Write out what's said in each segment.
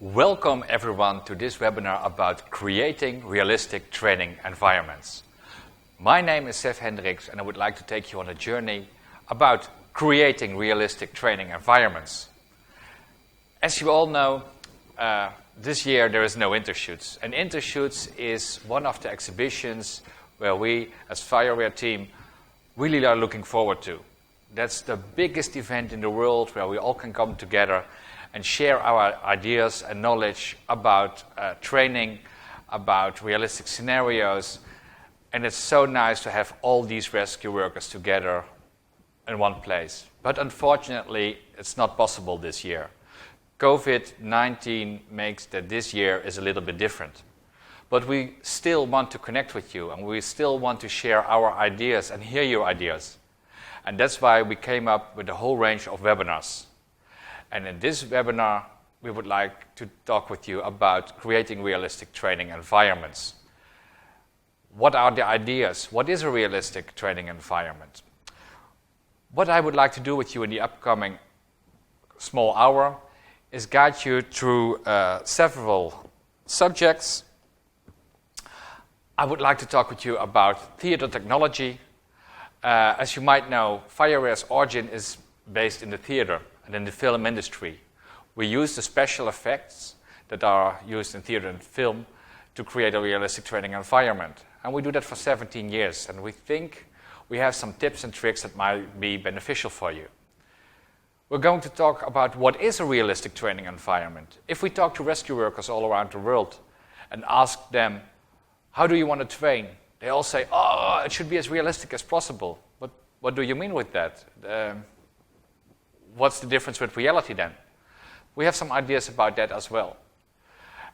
Welcome everyone to this webinar about creating realistic training environments. My name is Sef Hendrickx and I would like to take you on a journey about creating realistic training environments. As you all know, this year there is no Intershoots, and Intershoots is one of the exhibitions where we as FireWare team really are looking forward to. That's the biggest event in the world where we all can come together and share our ideas and knowledge about training, about realistic scenarios. And it's so nice to have all these rescue workers together in one place. But unfortunately, it's not possible this year. COVID-19 makes that this year is a little bit different. But we still want to connect with you, and we still want to share our ideas and hear your ideas. And that's why we came up with a whole range of webinars. And in this webinar, we would like to talk with you about creating realistic training environments. What are the ideas? What is a realistic training environment? What I would like to do with you in the upcoming small hour is guide you through several subjects. I would like to talk with you about theater technology. As you might know, FireWare's origin is based in the theater and in the film industry. We use the special effects that are used in theater and film to create a realistic training environment. And we do that for 17 years, and we think we have some tips and tricks that might be beneficial for you. We're going to talk about what is a realistic training environment. If we talk to rescue workers all around the world and ask them, how do you want to train? They all say, oh, it should be as realistic as possible. But what do you mean with that? What's the difference with reality then? We have some ideas about that as well.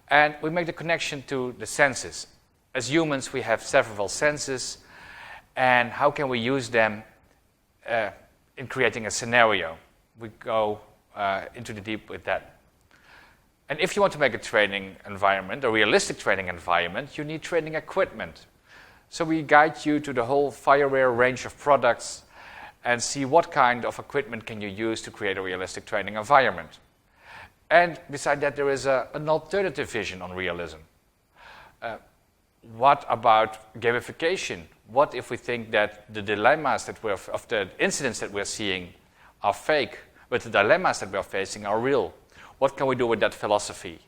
And we make the connection to the senses. As humans, we have several senses, and how can we use them in creating a scenario? We go into the deep with that. And if you want to make a training environment, a realistic training environment, you need training equipment. So we guide you to the whole FireWare range of products and see what kind of equipment can you use to create a realistic training environment. And beside that, there is an alternative vision on realism. What about gamification? What if we think that the dilemmas of the incidents that we're seeing are fake, but the dilemmas that we're facing are real? What can we do with that philosophy?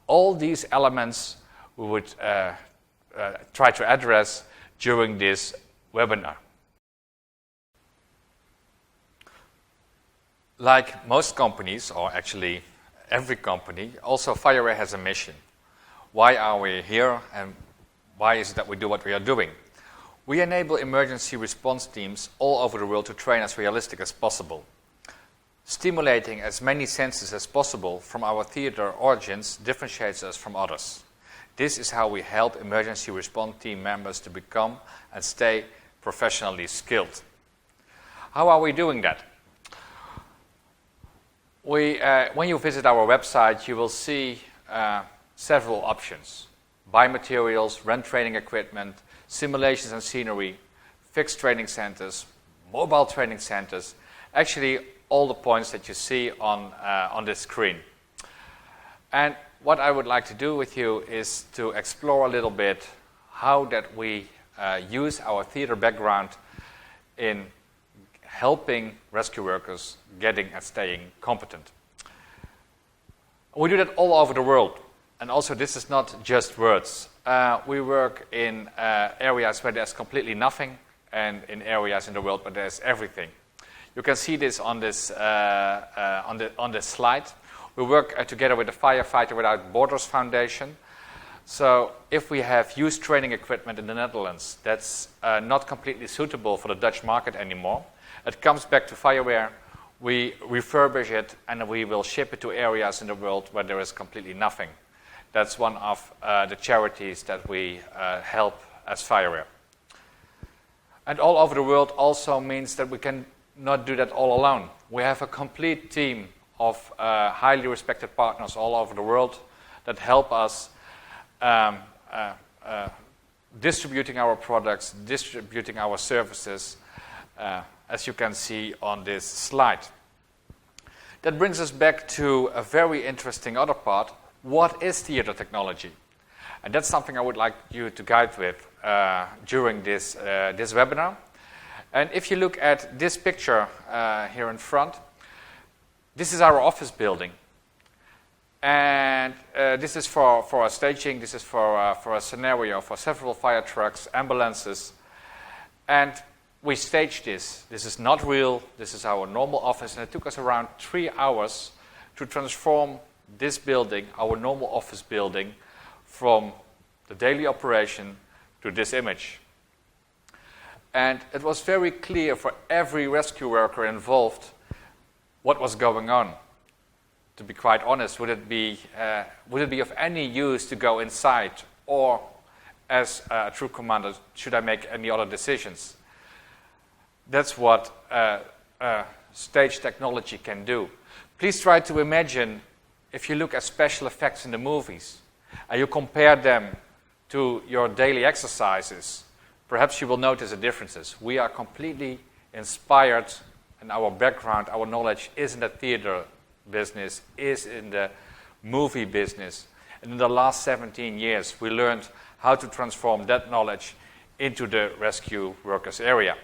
All these elements we would try to address during this webinar. Like most companies, or actually every company, also FireWare has a mission. Why are we here, and why is it that we do what we are doing? We enable emergency response teams all over the world to train as realistic as possible. Stimulating as many senses as possible from our theater origins differentiates us from others. This is how we help emergency response team members to become and stay professionally skilled. How are we doing that? When you visit our website, you will see several options. Buy materials, rent training equipment, simulations and scenery, fixed training centers, mobile training centers. Actually, all the points that you see on this screen. And what I would like to do with you is to explore a little bit how that we use our theater background in helping rescue workers getting and staying competent. We do that all over the world. And also, this is not just words. We work in areas where there's completely nothing, and in areas in the world where there's everything. You can see this on this on this slide. We work together with the Firefighter Without Borders Foundation. So if we have used training equipment in the Netherlands that's not completely suitable for the Dutch market anymore, it comes back to FireWare, we refurbish it, and we will ship it to areas in the world where there is completely nothing. That's one of the charities that we help as FireWare. And all over the world also means that we can not do that all alone. We have a complete team of highly respected partners all over the world that help us distributing our products, distributing our services, as you can see on this slide. That brings us back to a very interesting other part, What is theater technology? And that's something I would like you to guide with during this webinar. And if you look at this picture here in front, this is our office building. And this is for a staging, this is for a scenario, for several fire trucks, ambulances. And we staged this. This is not real, this is our normal office, and it took us around 3 hours to transform this building, our normal office building, from the daily operation to this image. And it was very clear for every rescue worker involved what was going on. To be quite honest, would it be of any use to go inside, or as a troop commander, should I make any other decisions? That's what stage technology can do. Please try to imagine if you look at special effects in the movies and you compare them to your daily exercises, perhaps you will notice the differences. We are completely inspired, and our background, our knowledge is in the theater business, is in the movie business. And in the last 17 years, we learned how to transform that knowledge into the rescue workers area.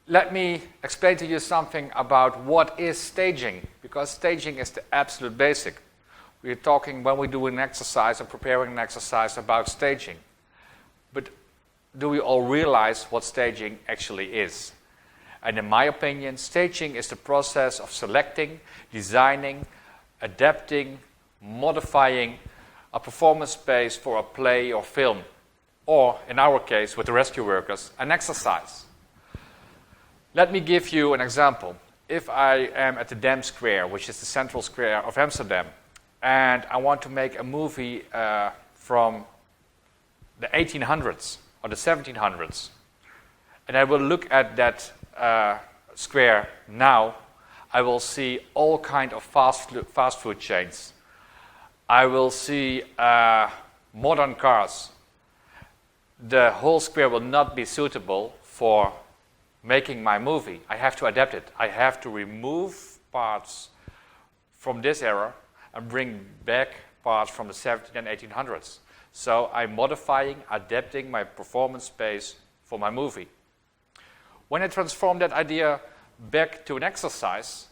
Let me explain to you something about what is staging, because staging is the absolute basic. We're talking, when we do an exercise or preparing an exercise, about staging. But do we all realize what staging actually is? And in my opinion, staging is the process of selecting, designing, adapting, modifying a performance space for a play or film, or in our case, with the rescue workers, an exercise. Let me give you an example. If I am at the Dam Square, which is the central square of Amsterdam, and I want to make a movie from the 1800s or the 1700s, and I will look at that square now, I will see all kinds of fast food chains. I will see modern cars. The whole square will not be suitable for making my movie. I have to adapt it. I have to remove parts from this era and bring back parts from the 1700s and 1800s. So I'm modifying, adapting my performance space for my movie. When I transform that idea back to an exercise,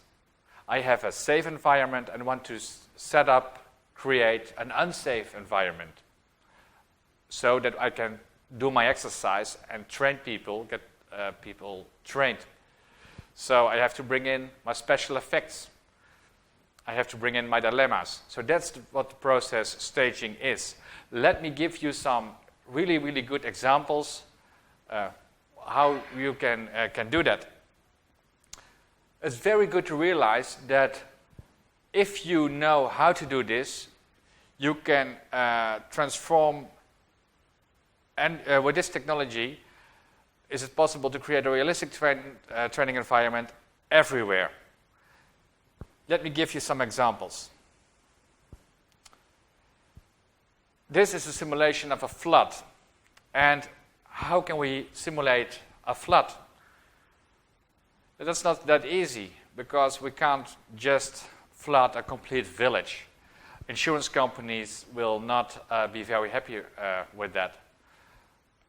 I have a safe environment and want to set up, create an unsafe environment so that I can do my exercise and train people, get people trained. So I have to bring in my special effects. I have to bring in my dilemmas. So that's what the process staging is. Let me give you some really, really good examples how you can do that. It's very good to realize that if you know how to do this, you can transform, and with this technology, is it possible to create a realistic training environment everywhere? Let me give you some examples. This is a simulation of a flood. And how can we simulate a flood? That's not that easy, because we can't just flood a complete village. Insurance companies will not be very happy with that.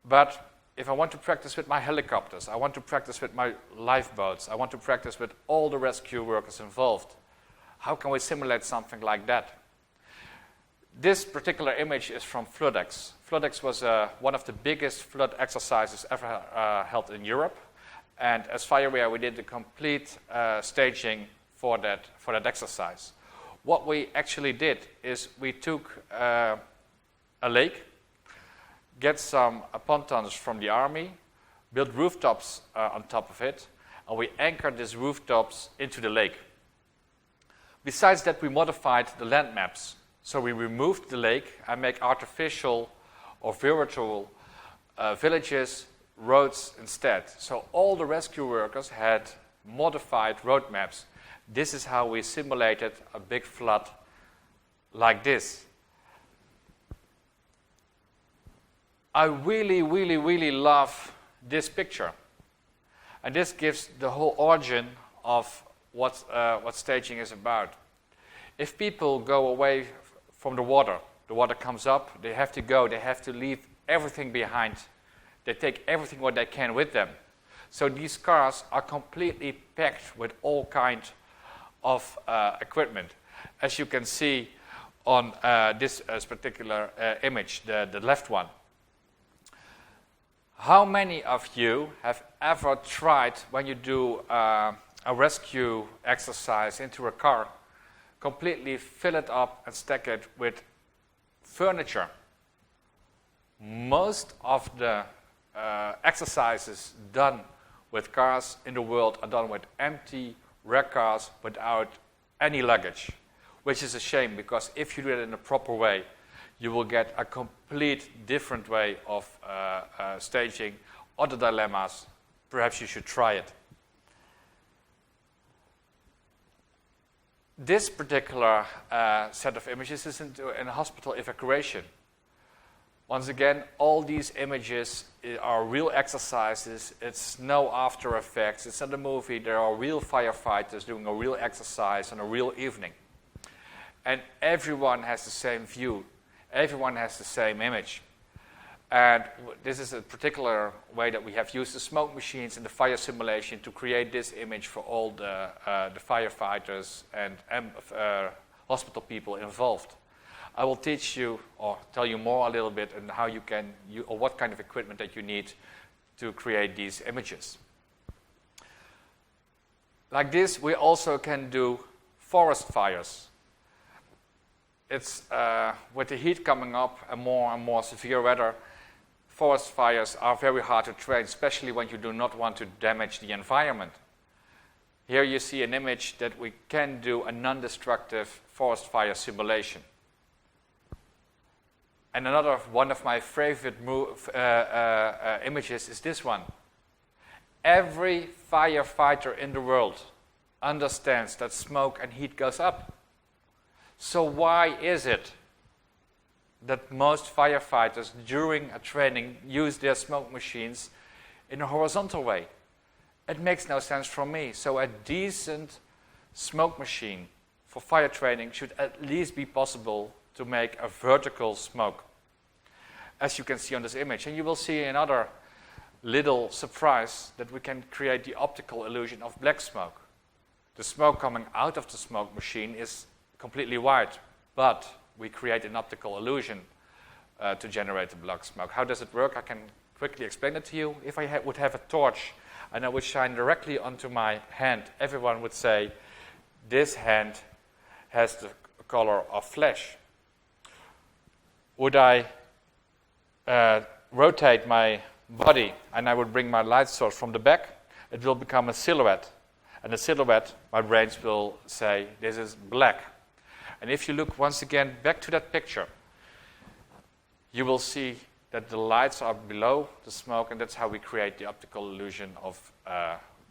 But if I want to practice with my helicopters, I want to practice with my lifeboats, I want to practice with all the rescue workers involved, how can we simulate something like that? This particular image is from FireWare. FireWare was one of the biggest flood exercises ever held in Europe. And as FireWare, we did the complete staging for that exercise. What we actually did is we took a lake, get some pontons from the army, built rooftops on top of it, and we anchored these rooftops into the lake. Besides that, we modified the land maps. So we removed the lake and make artificial or virtual villages, roads instead. So all the rescue workers had modified road maps. This is how we simulated a big flood like this. I really, really, really love this picture. And this gives the whole origin of what staging is about. If people go away from the water comes up, they have to go, they have to leave everything behind. They take everything what they can with them. So these cars are completely packed with all kinds of equipment. As you can see on this particular image, the left one. How many of you have ever tried, when you do a rescue exercise into a car, completely fill it up and stack it with furniture? Most of the exercises done with cars in the world are done with empty wreck cars without any luggage, which is a shame, because if you do it in a proper way, you will get a complete different way of staging other dilemmas. Perhaps you should try it. This particular set of images is in a hospital evacuation. Once again, all these images are real exercises. It's no after effects. It's not a movie. There are real firefighters doing a real exercise on a real evening. And everyone has the same view. Everyone has the same image. And this is a particular way that we have used the smoke machines in the fire simulation to create this image for all the firefighters and hospital people involved. I will teach you or tell you more a little bit on how you can, or what kind of equipment that you need to create these images. Like this, we also can do forest fires. It's with the heat coming up and more severe weather, forest fires are very hard to train, especially when you do not want to damage the environment. Here you see an image that we can do a non-destructive forest fire simulation. And another one of my favorite images is this one. Every firefighter in the world understands that smoke and heat goes up. So why is it that most firefighters during a training use their smoke machines in a horizontal way? It makes no sense for me. So a decent smoke machine for fire training should at least be possible to make a vertical smoke, as you can see on this image. And you will see another little surprise, that we can create the optical illusion of black smoke. The smoke coming out of the smoke machine is completely white, but we create an optical illusion to generate the black smoke. How does it work? I can quickly explain it to you. If I would have a torch and I would shine directly onto my hand, everyone would say, this hand has the color of flesh. Would I rotate my body and I would bring my light source from the back, it will become a silhouette. And the silhouette, my brains will say, this is black. And if you look once again back to that picture, you will see that the lights are below the smoke, and that's how we create the optical illusion of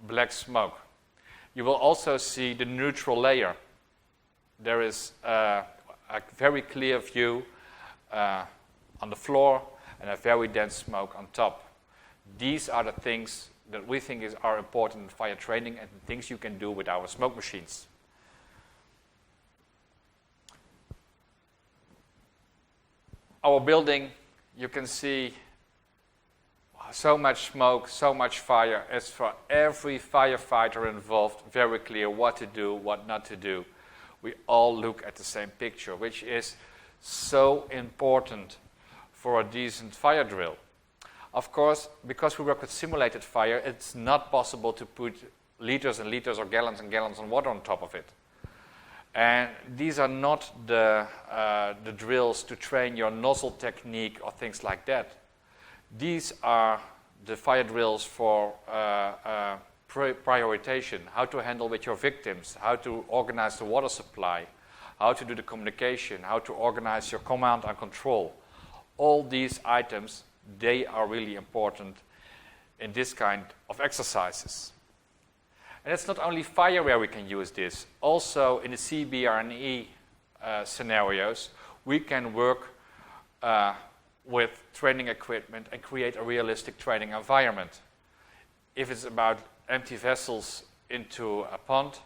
black smoke. You will also see the neutral layer. There is a very clear view on the floor and a very dense smoke on top. These are the things that we think are important in fire training and things you can do with our smoke machines. Our building, you can see so much smoke, so much fire. It's for every firefighter involved very clear what to do, what not to do. We all look at the same picture, which is so important for a decent fire drill. Of course, because we work with simulated fire, it's not possible to put liters and liters or gallons and gallons of water on top of it. And these are not the drills to train your nozzle technique or things like that. These are the fire drills for prioritization, how to handle with your victims, how to organize the water supply, how to do the communication, how to organize your command and control. All these items, they are really important in this kind of exercises. And it's not only fire where we can use this. Also in the CBRNE scenarios, we can work with training equipment and create a realistic training environment. If it's about empty vessels into a pond,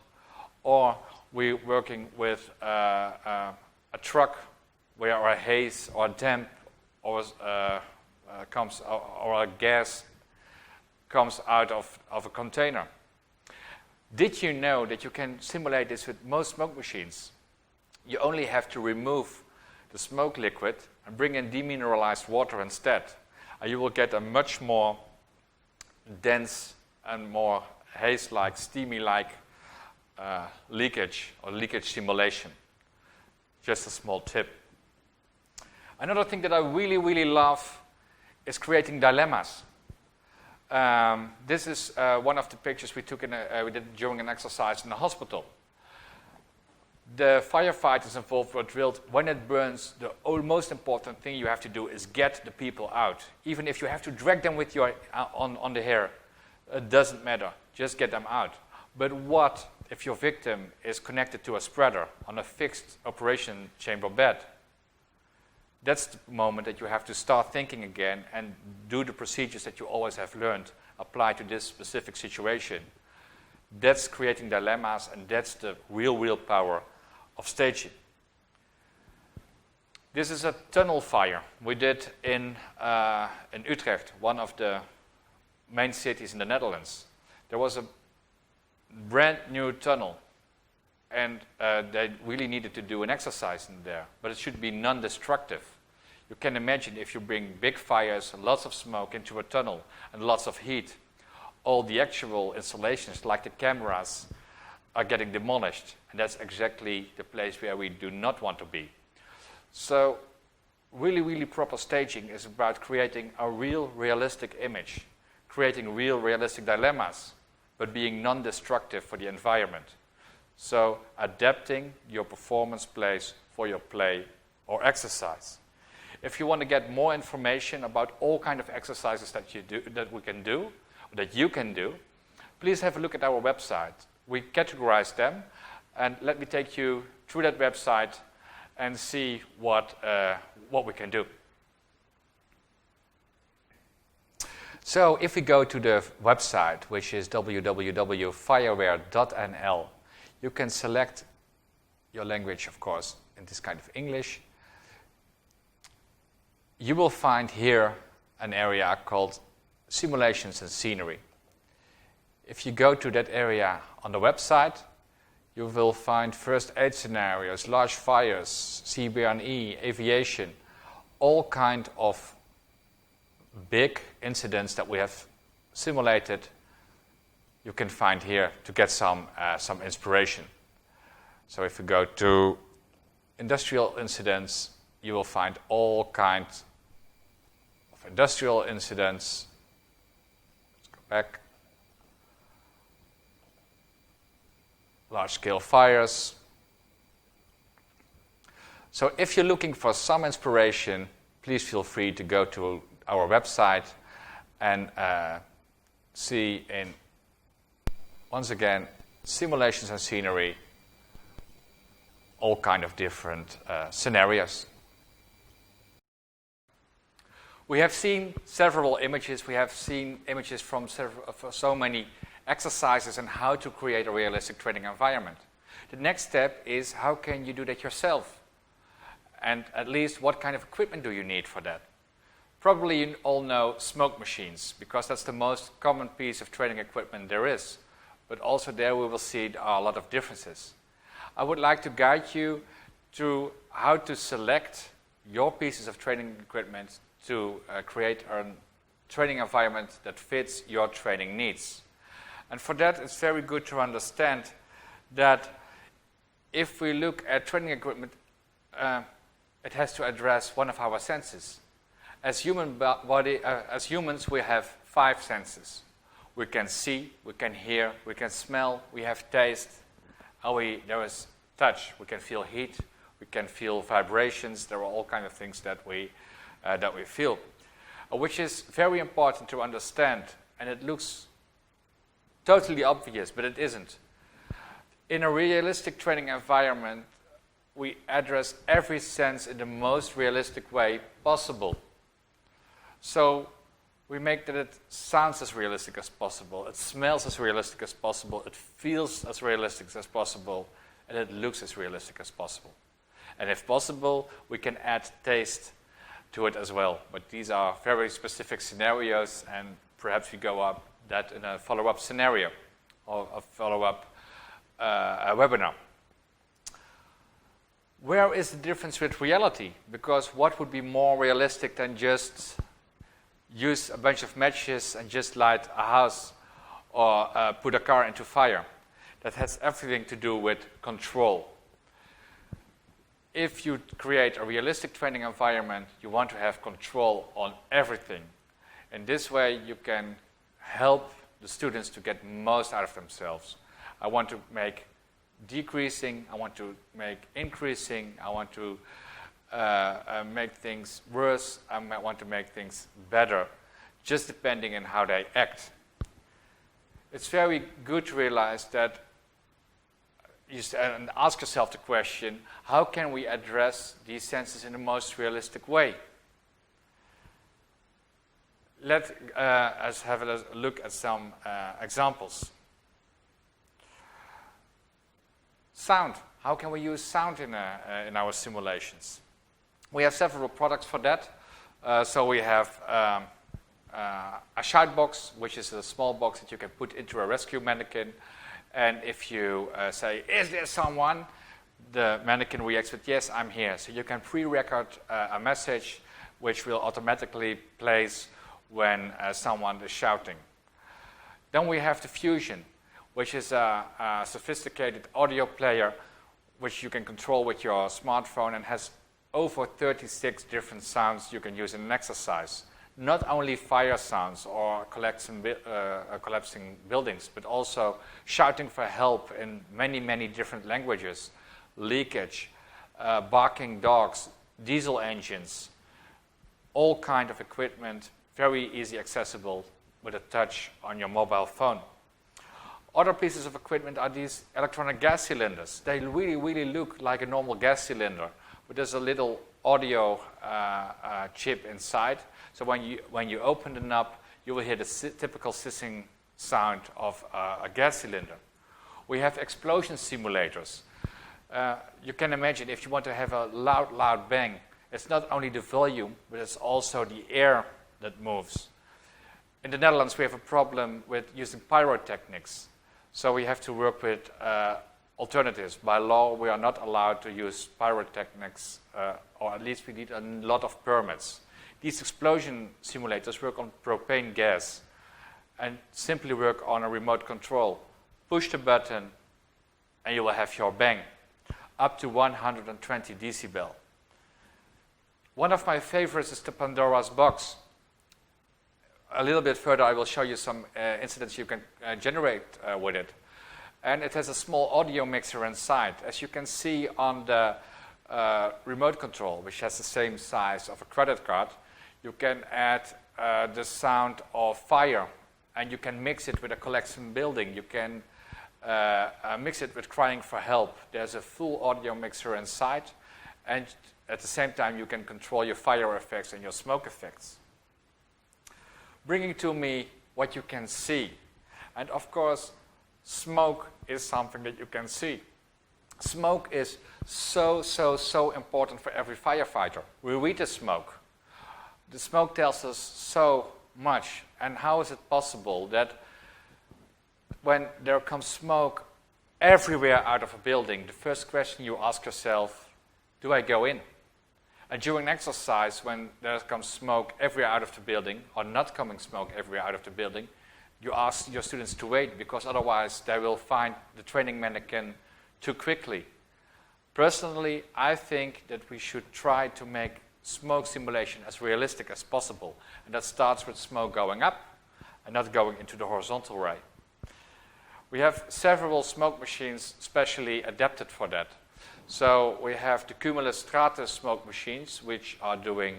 or we're working with a truck where a haze or a damp or comes, or a gas comes out of a container. Did you know that you can simulate this with most smoke machines? You only have to remove the smoke liquid and bring in demineralized water instead. And you will get a much more dense and more haze-like, steamy-like leakage or leakage simulation. Just a small tip. Another thing that I really, really love is creating dilemmas. This is one of the pictures we took we did during an exercise in the hospital. The firefighters involved were drilled. When it burns, the most important thing you have to do is get the people out. Even if you have to drag them with your on the hair, it doesn't matter. Just get them out. But what if your victim is connected to a spreader on a fixed operation chamber bed? That's the moment that you have to start thinking again and do the procedures that you always have learned, apply to this specific situation. That's creating dilemmas, and that's the real power of staging. This is a tunnel fire we did in Utrecht, one of the main cities in the Netherlands. There was a brand new tunnel, and they really needed to do an exercise in there, but it should be non-destructive. You can imagine if you bring big fires, lots of smoke into a tunnel and lots of heat, all the actual installations like the cameras are getting demolished, and that's exactly the place where we do not want to be. So really proper staging is about creating a real realistic image, creating real realistic dilemmas, but being non-destructive for the environment. So adapting your performance plays for your play or exercise. If you want to get more information about all kinds of exercises that we can do, or that you can do, please have a look at our website. We categorize them, and let me take you through that website and see what we can do. So if we go to the website, which is www.fireware.nl, you can select your language, of course, in this kind of English. You will find here an area called Simulations and Scenery. If you go to that area on the website, you will find first aid scenarios, large fires, CBRNE, aviation, all kind of big incidents that we have simulated. You can find here to get some inspiration. So if you go to industrial incidents, you will find all kinds of industrial incidents. Let's go back. Large-scale fires. So if you're looking for some inspiration, please feel free to go to our website and see in, once again, simulations and scenery, all kind of different scenarios. We have seen several images. We have seen images from so many exercises and how to create a realistic training environment. The next step is how can you do that yourself? And at least what kind of equipment do you need for that? Probably you all know smoke machines, because that's the most common piece of training equipment there is. But also there we will see there are a lot of differences. I would like to guide you through how to select your pieces of training equipment to create a training environment that fits your training needs. And for that, it's very good to understand that if we look at training equipment, it has to address one of our senses. As humans, we have 5 senses. We can see, we can hear, we can smell, we have taste, there is touch. We can feel heat, we can feel vibrations. There are all kinds of things that we feel, which is very important to understand. And it looks totally obvious, but it isn't. In a realistic training environment, we address every sense in the most realistic way possible. So we make that it sounds as realistic as possible, it smells as realistic as possible, it feels as realistic as possible, and it looks as realistic as possible. And if possible, we can add taste to it as well. But these are very specific scenarios, and perhaps we go up that in a follow-up scenario or a follow-up webinar. Where is the difference with reality? Because what would be more realistic than just use a bunch of matches and just light a house or put a car into fire? That has everything to do with control. If you create a realistic training environment, you want to have control on everything. In this way, you can help the students to get most out of themselves. I want to make decreasing, I want to make increasing, I want to make things worse, I want to make things better, just depending on how they act. It's very good to realize that and ask yourself the question, how can we address these senses in the most realistic way? Let us have a look at some examples. Sound. How can we use sound in our simulations? We have several products for that. So we have a shout box, which is a small box that you can put into a rescue mannequin. And if you say, is there someone? The mannequin reacts with, yes, I'm here. So you can pre-record a message which will automatically plays when someone is shouting. Then we have the Fusion, which is a sophisticated audio player which you can control with your smartphone and has over 36 different sounds you can use in an exercise. Not only fire sounds or collapsing buildings, but also shouting for help in many, many different languages, leakage, barking dogs, diesel engines, all kind of equipment, very easy accessible with a touch on your mobile phone. Other pieces of equipment are these electronic gas cylinders. They really, really look like a normal gas cylinder, but there's a little audio chip inside. So when you open the knob, you will hear the typical hissing sound of a gas cylinder. We have explosion simulators. You can imagine if you want to have a loud, loud bang, it's not only the volume, but it's also the air that moves. In the Netherlands, we have a problem with using pyrotechnics. So we have to work with alternatives. By law, we are not allowed to use pyrotechnics, or at least we need a lot of permits. These explosion simulators work on propane gas and simply work on a remote control. Push the button and you will have your bang, up to 120 decibel. One of my favorites is the Pandora's box. A little bit further, I will show you some incidents you can generate with it. And it has a small audio mixer inside. As you can see on the remote control, which has the same size of a credit card, you can add the sound of fire, and you can mix it with a collapsing building. You can mix it with crying for help. There's a full audio mixer inside, and at the same time, you can control your fire effects and your smoke effects. Bringing to me what you can see. And of course, smoke is something that you can see. Smoke is so important for every firefighter. We read the smoke. The smoke tells us so much. And how is it possible that when there comes smoke everywhere out of a building, the first question you ask yourself, do I go in? And during exercise, when there comes smoke everywhere out of the building, or not coming smoke everywhere out of the building, you ask your students to wait, because otherwise they will find the training mannequin too quickly. Personally, I think that we should try to make smoke simulation as realistic as possible. And that starts with smoke going up and not going into the horizontal ray. We have several smoke machines specially adapted for that. So we have the Cumulus Stratus smoke machines, which are doing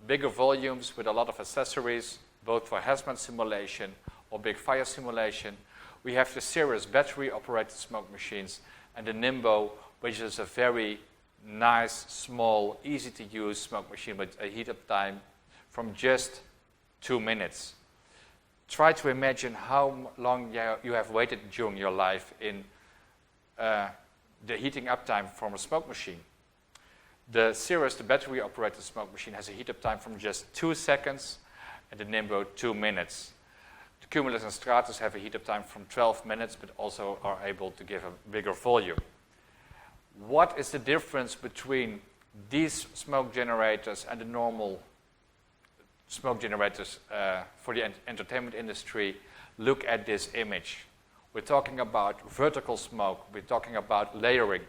bigger volumes with a lot of accessories, both for hazmat simulation or big fire simulation. We have the Cirrus battery-operated smoke machines, and the Nimbo, which is a very nice, small, easy-to-use smoke machine with a heat-up time from just 2 minutes. Try to imagine how long you have waited during your life in the heating up time from a smoke machine. The Cirrus, the battery-operated smoke machine, has a heat-up time from just 2 seconds, and the Nimbo 2 minutes. The Cumulus and Stratus have a heat-up time from 12 minutes, but also are able to give a bigger volume. What is the difference between these smoke generators and the normal smoke generators for the entertainment industry? Look at this image. We're talking about vertical smoke. We're talking about layering.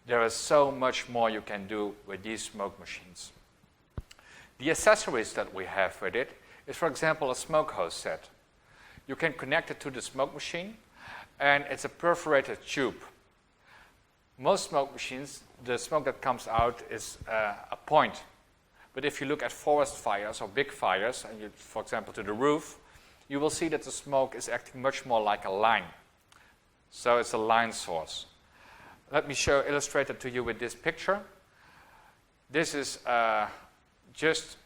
There is so much more you can do with these smoke machines. The accessories that we have with it is, for example, a smoke hose set. You can connect it to the smoke machine, and it's a perforated tube. Most smoke machines, the smoke that comes out is a point. But if you look at forest fires or big fires, and you, for example, to the roof, you will see that the smoke is acting much more like a line. So it's a line source. Let me illustrate it to you with this picture. This is just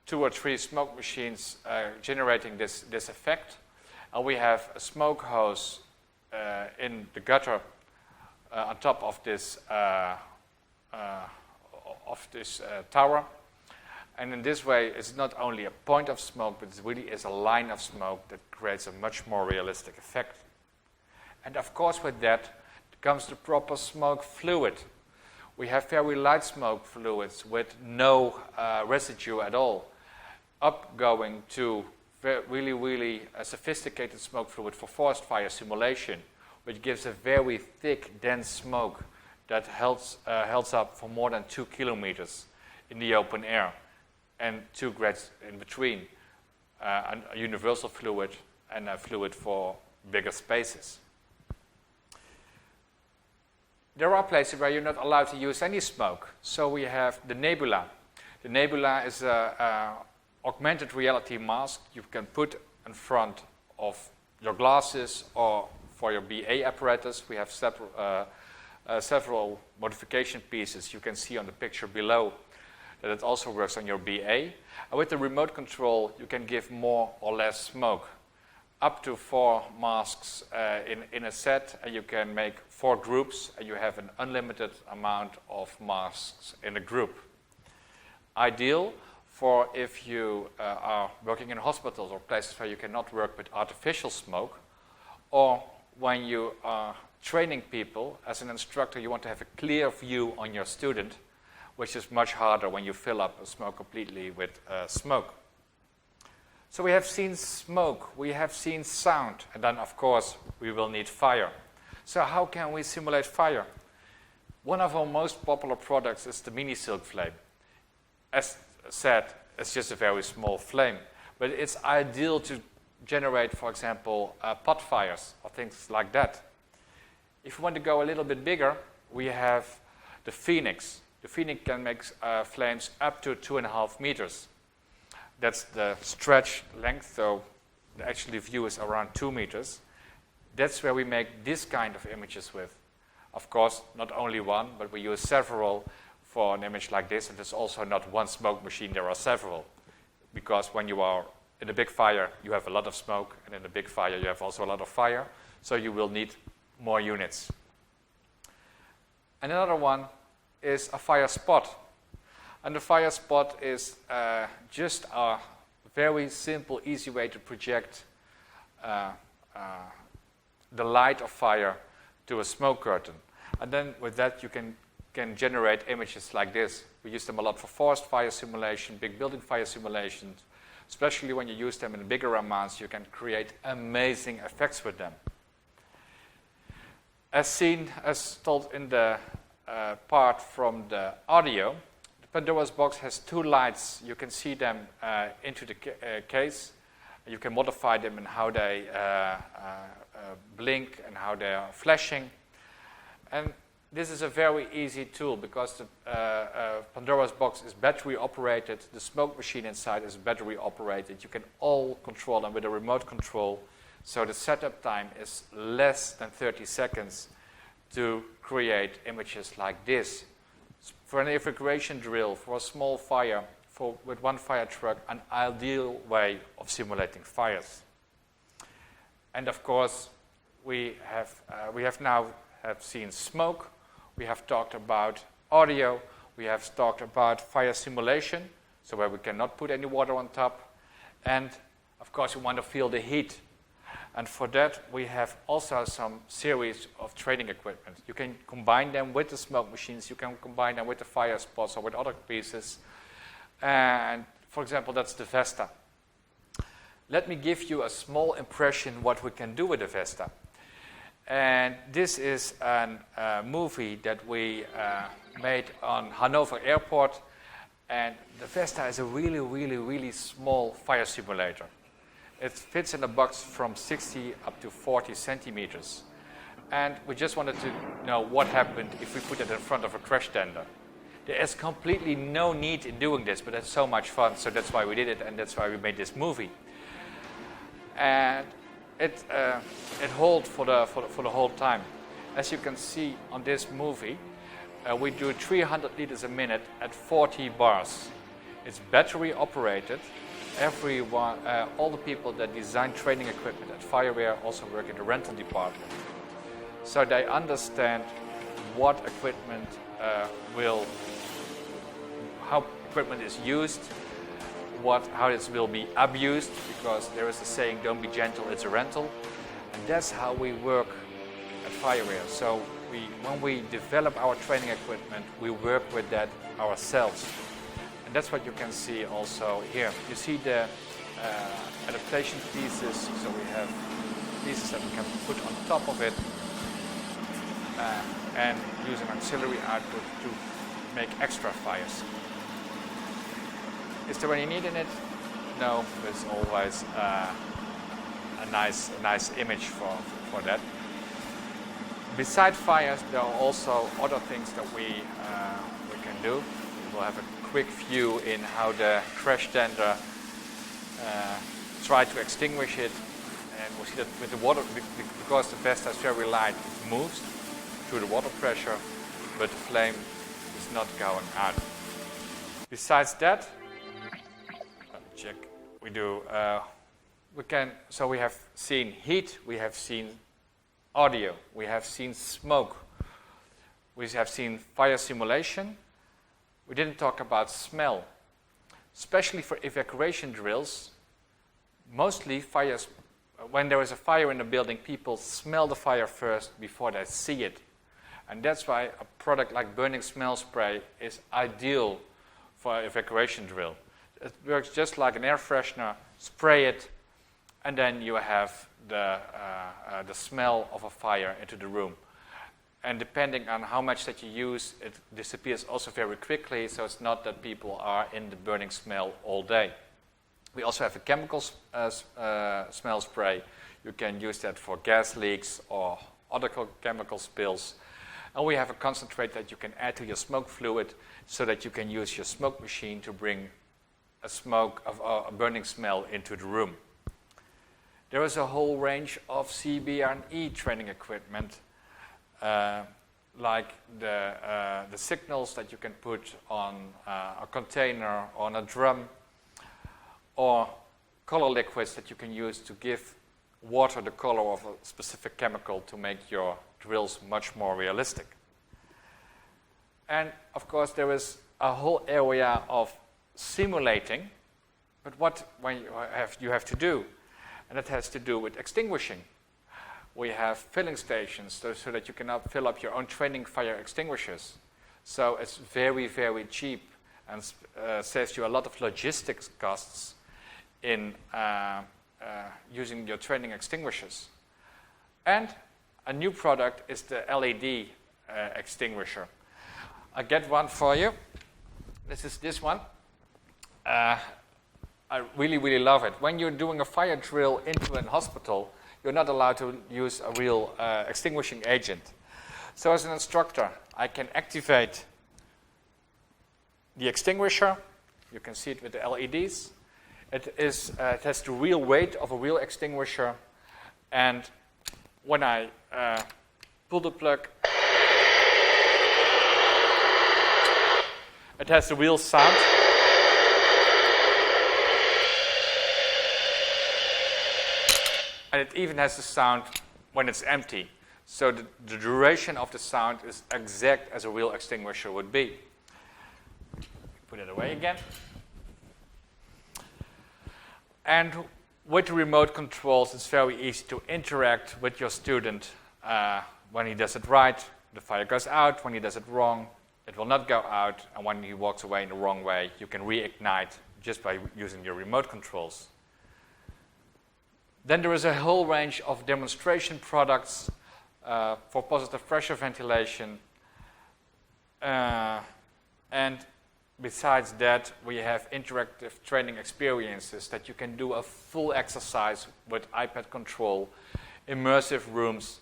2 or 3 smoke machines generating this effect. And we have a smoke hose in the gutter on top of this tower. And in this way, it's not only a point of smoke, but it really is a line of smoke that creates a much more realistic effect. And of course, with that comes the proper smoke fluid. We have very light smoke fluids with no residue at all, up going to really sophisticated smoke fluid for forest fire simulation, which gives a very thick, dense smoke that holds up for more than 2 kilometers in the open air, and 2 grades in between, a universal fluid and a fluid for bigger spaces. There are places where you're not allowed to use any smoke. So we have the Nebula. The Nebula is an augmented reality mask you can put in front of your glasses or for your BA apparatus. We have several modification pieces you can see on the picture below that it also works on your BA. And with the remote control, you can give more or less smoke. Up to 4 masks in a set, and you can make 4 groups, and you have an unlimited amount of masks in a group. Ideal for if you are working in hospitals or places where you cannot work with artificial smoke, or when you are training people. As an instructor, you want to have a clear view on your student, which is much harder when you fill up a smoke completely with smoke. So we have seen smoke, we have seen sound, and then of course we will need fire. So how can we simulate fire? One of our most popular products is the mini silk flame. As said, it's just a very small flame, but it's ideal to generate, for example, pot fires or things like that. If we want to go a little bit bigger, we have the Phoenix. The Phoenix can make flames up to 2.5 meters. That's the stretch length, so the actual view is around 2 meters. That's where we make this kind of images with. Of course, not only one, but we use several for an image like this. And there's also not one smoke machine, there are several. Because when you are in a big fire, you have a lot of smoke, and in a big fire, you have also a lot of fire. So you will need more units. And another one is a fire spot. And the fire spot is just a very simple, easy way to project the light of fire to a smoke curtain. And then with that you can generate images like this. We use them a lot for forest fire simulation, big building fire simulations. Especially when you use them in bigger amounts, you can create amazing effects with them. As told in the part from the audio, the Pandora's box has 2 lights. You can see them into the case. You can modify them in how they blink and how they are flashing. And this is a very easy tool because the Pandora's box is battery operated. The smoke machine inside is battery operated. You can all control them with a remote control. So the setup time is less than 30 seconds to create images like this. For an evacuation drill, for a small fire, with one fire truck, an ideal way of simulating fires. And of course, we have now have seen smoke, we have talked about audio, we have talked about fire simulation, so where we cannot put any water on top, and of course we want to feel the heat. And for that we have also some series of training equipment. You can combine them with the smoke machines, you can combine them with the fire spots or with other pieces. And for example, that's the Vesta. Let me give you a small impression what we can do with the Vesta. And this is a movie that we made on Hanover Airport. And the Vesta is a really, really, really small fire simulator. It fits in a box from 60 up to 40 centimeters. And we just wanted to know what happened if we put it in front of a crash tender. There is completely no need in doing this, but it's so much fun, so that's why we did it, and that's why we made this movie. And it holds for the whole time. As you can see on this movie, we do 300 liters a minute at 40 bars. It's battery operated. Everyone, all the people that design training equipment at FireWare also work in the rental department. So they understand what equipment how equipment is used, how it will be abused, because there is a saying, don't be gentle, it's a rental. And that's how we work at FireWare. So when we develop our training equipment, we work with that ourselves. And that's what you can see also here. You see the adaptation pieces, so we have pieces that we can put on top of it and use an auxiliary output to make extra fires. Is there any need in it? No, there's always a nice image for that. Beside fires, there are also other things that we can do. We will have a quick view in how the crash tender tried to extinguish it, and we see that with the water, because the Vesta is very light, it moves through the water pressure, but the flame is not going out. Besides that, check. We do. So we have seen heat. We have seen audio. We have seen smoke. We have seen fire simulation. We didn't talk about smell, especially for evacuation drills. Mostly fires. When there is a fire in a building, people smell the fire first before they see it, and that's why a product like burning smell spray is ideal for evacuation drill. It works just like an air freshener. Spray it, and then you have the smell of a fire into the room. And depending on how much that you use, it disappears also very quickly, so it's not that people are in the burning smell all day. We also have a chemical smell spray. You can use that for gas leaks or other chemical spills. And we have a concentrate that you can add to your smoke fluid so that you can use your smoke machine to bring a burning smell into the room. There is a whole range of CBRNE training equipment, like the signals that you can put on a container, on a drum, or color liquids that you can use to give water the color of a specific chemical to make your drills much more realistic. And of course there is a whole area of simulating, but what you have to do, and it has to do with extinguishing. We have filling stations so that you can fill up your own training fire extinguishers. So it's very, very cheap and saves you a lot of logistics costs in using your training extinguishers. And a new product is the LED extinguisher. I get one for you. This is this one. I really, really love it. When you're doing a fire drill into a hospital, you're not allowed to use a real extinguishing agent. So as an instructor, I can activate the extinguisher. You can see it with the LEDs. It has the real weight of a real extinguisher. And when I pull the plug, it has the real sound. And it even has the sound when it's empty. So the duration of the sound is exact as a real extinguisher would be. Put it away again. And with the remote controls, it's very easy to interact with your student. When he does it right, the fire goes out. When he does it wrong, it will not go out. And when he walks away in the wrong way, you can reignite just by using your remote controls. Then there is a whole range of demonstration products for positive pressure ventilation. And besides that, we have interactive training experiences that you can do a full exercise with iPad control, immersive rooms.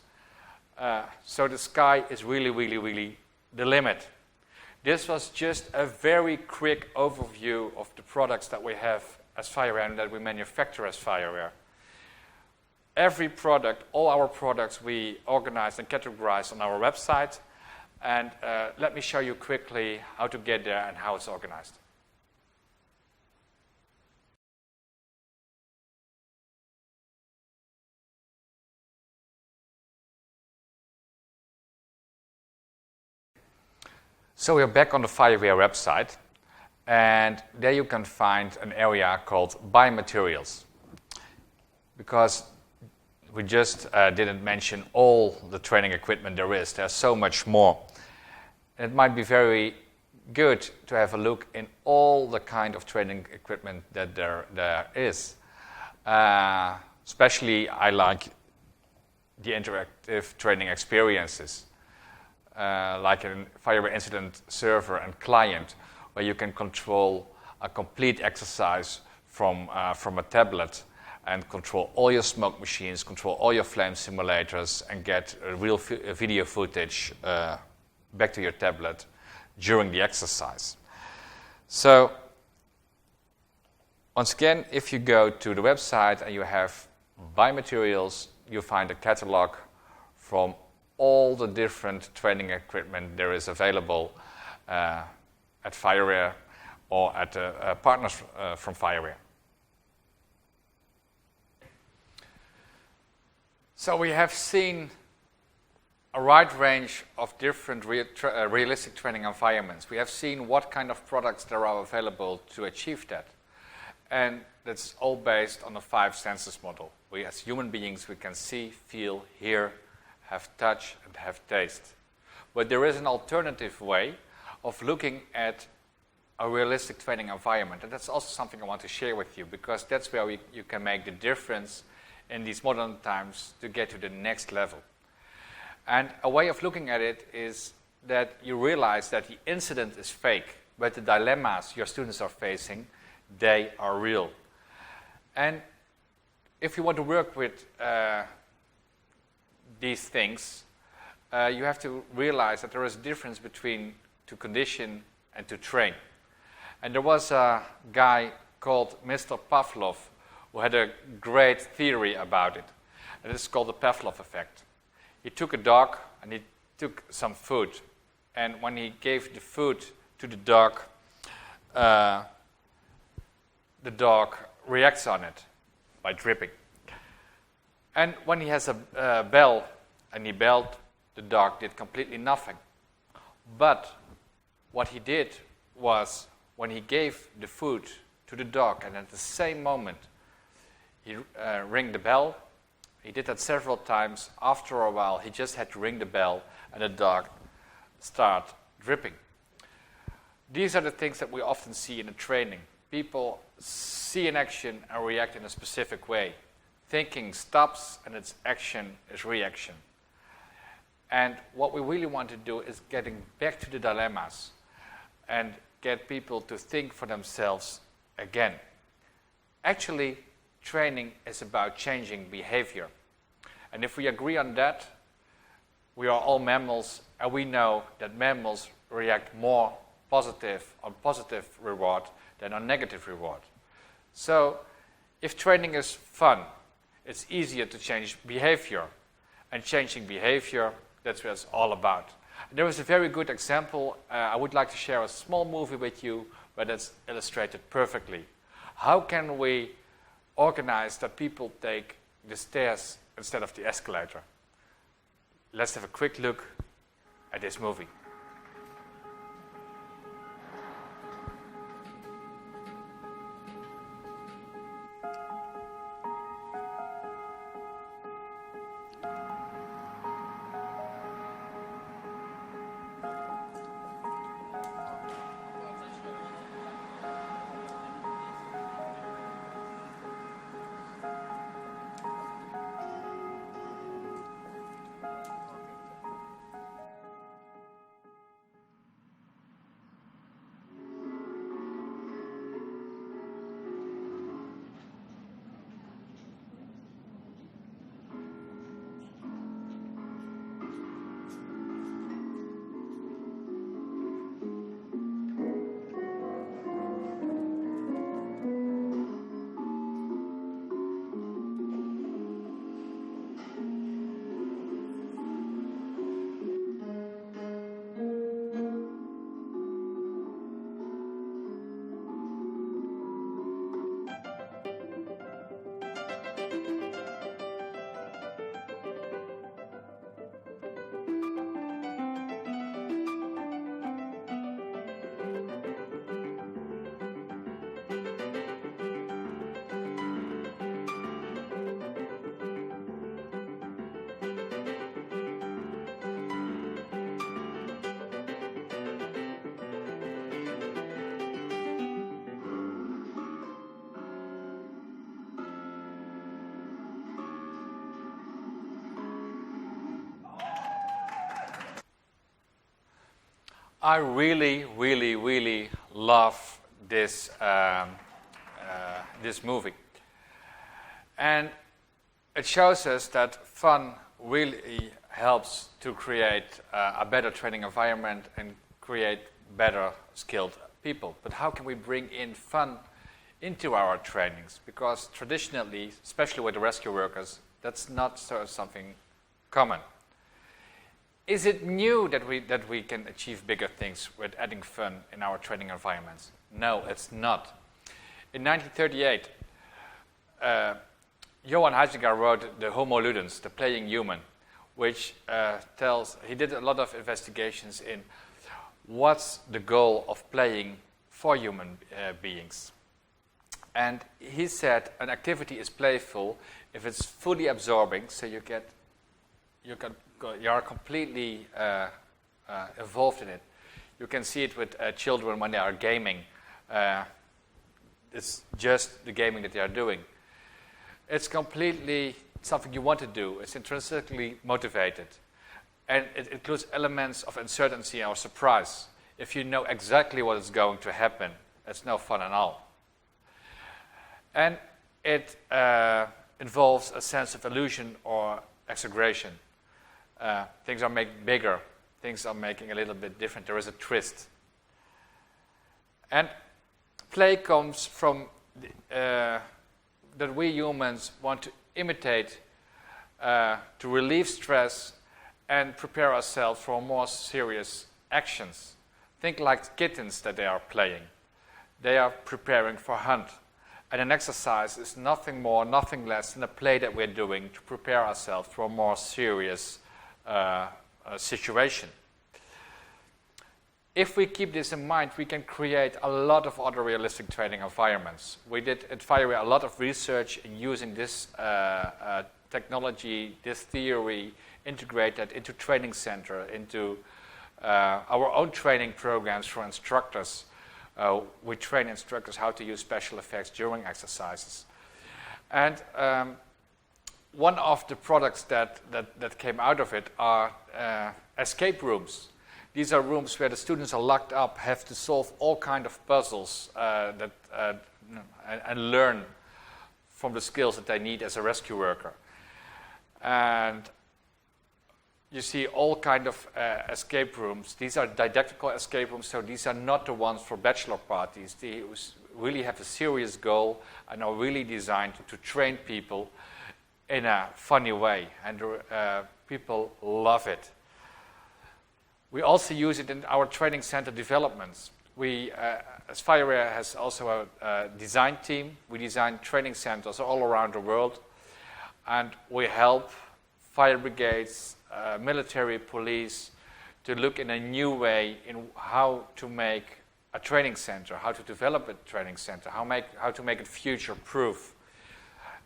So the sky is really, really, really the limit. This was just a very quick overview of the products that we have as FireWare and that we manufacture as FireWare. Every product, all our products, we organize and categorize on our website. And let me show you quickly how to get there and how it's organized. So we're back on the FireWare website, and there you can find an area called Buy Materials. Because we just didn't mention all the training equipment there is. There's so much more. It might be very good to have a look in all the kind of training equipment that there is. Especially I like the interactive training experiences. Like a FireWare Incident Server and Client, where you can control a complete exercise from a tablet and control all your smoke machines, control all your flame simulators, and get real video footage back to your tablet during the exercise. So, once again, if you go to the website and you have Buy Materials, you find a catalog from all the different training equipment there is available at FireWare or at partners from FireWare. So we have seen a wide range of different realistic training environments. We have seen what kind of products there are available to achieve that. And that's all based on the 5 senses model. We as human beings, we can see, feel, hear, have touch, and have taste. But there is an alternative way of looking at a realistic training environment. And that's also something I want to share with you, because that's where you can make the difference in these modern times to get to the next level. And a way of looking at it is that you realize that the incident is fake, but the dilemmas your students are facing, they are real. And if you want to work with these things, you have to realize that there is a difference between to condition and to train. And there was a guy called Mr. Pavlov who had a great theory about it. And it's called the Pavlov effect. He took a dog and he took some food. And when he gave the food to the dog reacts on it by dripping. And when he has a bell and he belled, the dog did completely nothing. But what he did was, when he gave the food to the dog and at the same moment he rang the bell, he did that several times. After a while, he just had to ring the bell and the dog start dripping. These are the things that we often see in the training. People see an action and react in a specific way. Thinking stops and its action is reaction. And what we really want to do is getting back to the dilemmas and get people to think for themselves again. Actually, training is about changing behavior. And if we agree on that, we are all mammals, and we know that mammals react more positive on positive reward than on negative reward. So, if training is fun, it's easier to change behavior. And changing behavior, that's what it's all about. There is a very good example. I would like to share a small movie with you where that's illustrated perfectly. How can we organize that people take the stairs instead of the escalator? let's have a quick look at this movie. I really, really, really love this this movie, and it shows us that fun really helps to create a better training environment and create better skilled people. But how can we bring in fun into our trainings? Because traditionally, especially with the rescue workers, that's not something common. Is it new that we can achieve bigger things with adding fun in our training environments? No, it's not. In 1938, Johann Huizinga wrote the Homo Ludens, the playing human, which he did a lot of investigations in what's the goal of playing for human beings. And he said an activity is playful if it's fully absorbing, so you are completely involved in it. You can see it with children when they are gaming. It's just the gaming that they are doing. It's completely something you want to do. It's intrinsically motivated. And it includes elements of uncertainty or surprise. If you know exactly what is going to happen, it's no fun at all. And it involves a sense of illusion or exaggeration. Things are made bigger. Things are making a little bit different. There is a twist. And play comes from that we humans want to imitate, to relieve stress and prepare ourselves for more serious actions. Think like kittens that they are playing. They are preparing for hunt. And an exercise is nothing more, nothing less than a play that we're doing to prepare ourselves for a more serious situation. If we keep this in mind, we can create a lot of other realistic training environments. We did at FireWare a lot of research in using this technology, this theory, integrate that into training center, into our own training programs for instructors. We train instructors how to use special effects during exercises. And one of the products that came out of it are escape rooms. These are rooms where the students are locked up, have to solve all kinds of puzzles and learn from the skills that they need as a rescue worker. And you see all kinds of escape rooms. These are didactical escape rooms, so these are not the ones for bachelor parties. They really have a serious goal and are really designed to train people in a funny way, and people love it. We also use it in our training center developments. We, as FireWare has also a design team. We design training centers all around the world, and we help fire brigades, military, police, to look in a new way in how to make a training center, how to develop a training center, how to make it future-proof.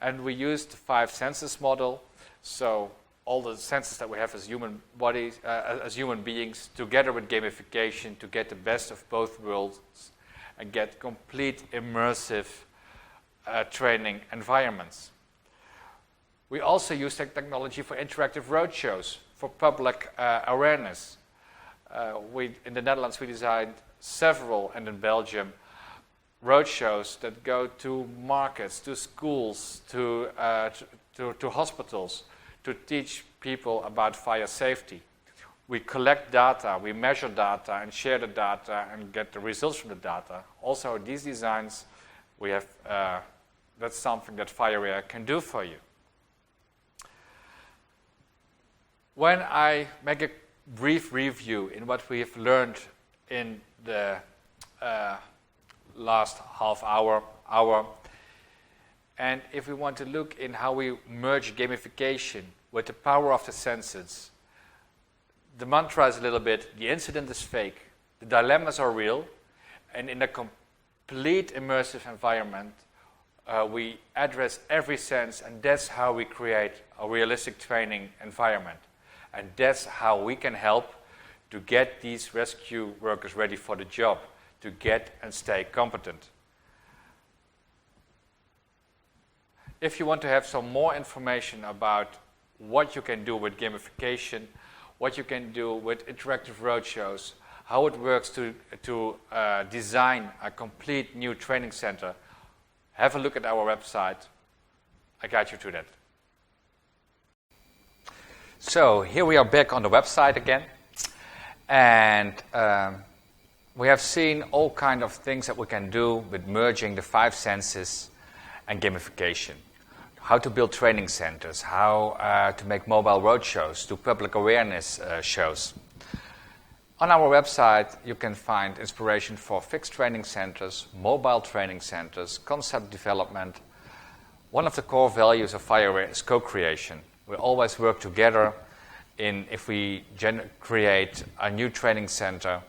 And we used the 5 senses model, so all the senses that we have as human bodies, as human beings, together with gamification to get the best of both worlds and get complete immersive training environments. We also use technology for interactive roadshows, for public awareness. In the Netherlands, we designed several, and in Belgium, roadshows that go to markets, to schools, to hospitals, to teach people about fire safety. We collect data, we measure data, and share the data, and get the results from the data. Also, these designs, we have. That's something that FireWare can do for you. When I make a brief review in what we have learned in the last half hour, and if we want to look in how we merge gamification with the power of the senses, the mantra is a little bit, the incident is fake, the dilemmas are real, and in a complete immersive environment, we address every sense, and that's how we create a realistic training environment. And that's how we can help to get these rescue workers ready for the job, to get and stay competent. If you want to have some more information about what you can do with gamification, what you can do with interactive roadshows, how it works to design a complete new training center, have a look at our website. I guide you to that. So here we are back on the website again, and we have seen all kind of things that we can do with merging the 5 senses and gamification. How to build training centers, how to make mobile roadshows, do public awareness shows. On our website, you can find inspiration for fixed training centers, mobile training centers, concept development. One of the core values of FireWare is co-creation. We always work together if we create a new training center.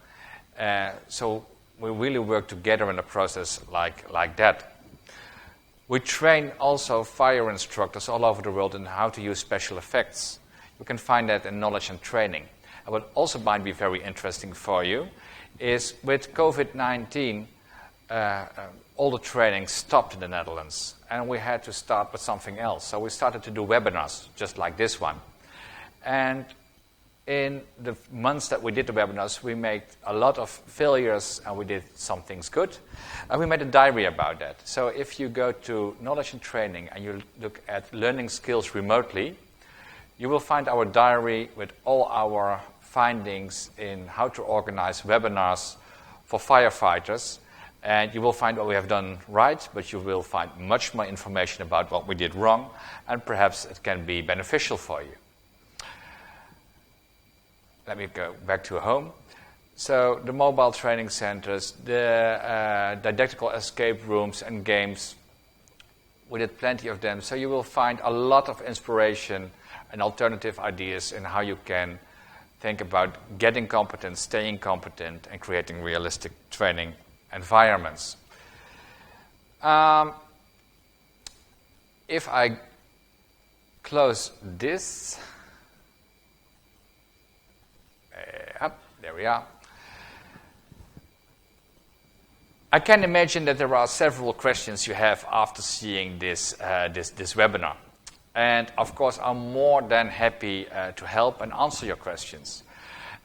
So we really work together in a process like that. We train also fire instructors all over the world in how to use special effects. You can find that in knowledge and training. And what also might be very interesting for you is with COVID-19, all the training stopped in the Netherlands, and we had to start with something else. So we started to do webinars, just like this one. And in the months that we did the webinars, we made a lot of failures, and we did some things good. And we made a diary about that. So if you go to knowledge and training and you look at learning skills remotely, you will find our diary with all our findings in how to organize webinars for firefighters. And you will find what we have done right, but you will find much more information about what we did wrong, and perhaps it can be beneficial for you. Let me go back to home. So the mobile training centers, the didactical escape rooms and games, we did plenty of them. So you will find a lot of inspiration and alternative ideas in how you can think about getting competent, staying competent, and creating realistic training environments. If I close this, there we are. I can imagine that there are several questions you have after seeing this webinar. And of course, I'm more than happy to help and answer your questions.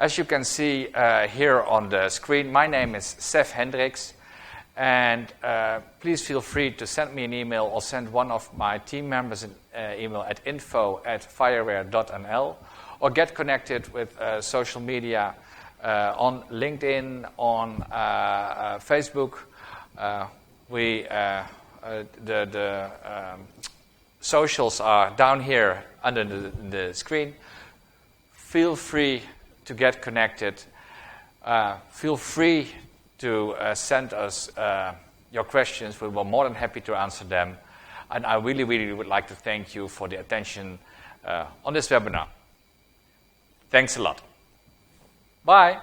As you can see here on the screen, my name is Sef Hendrickx, and please feel free to send me an email or send one of my team members an email at info@fireware.nl, or get connected with social media on LinkedIn, on Facebook. The socials are down here under the screen. Feel free to get connected. Feel free to send us your questions. We were more than happy to answer them. And I really, really would like to thank you for the attention on this webinar. Thanks a lot. Bye.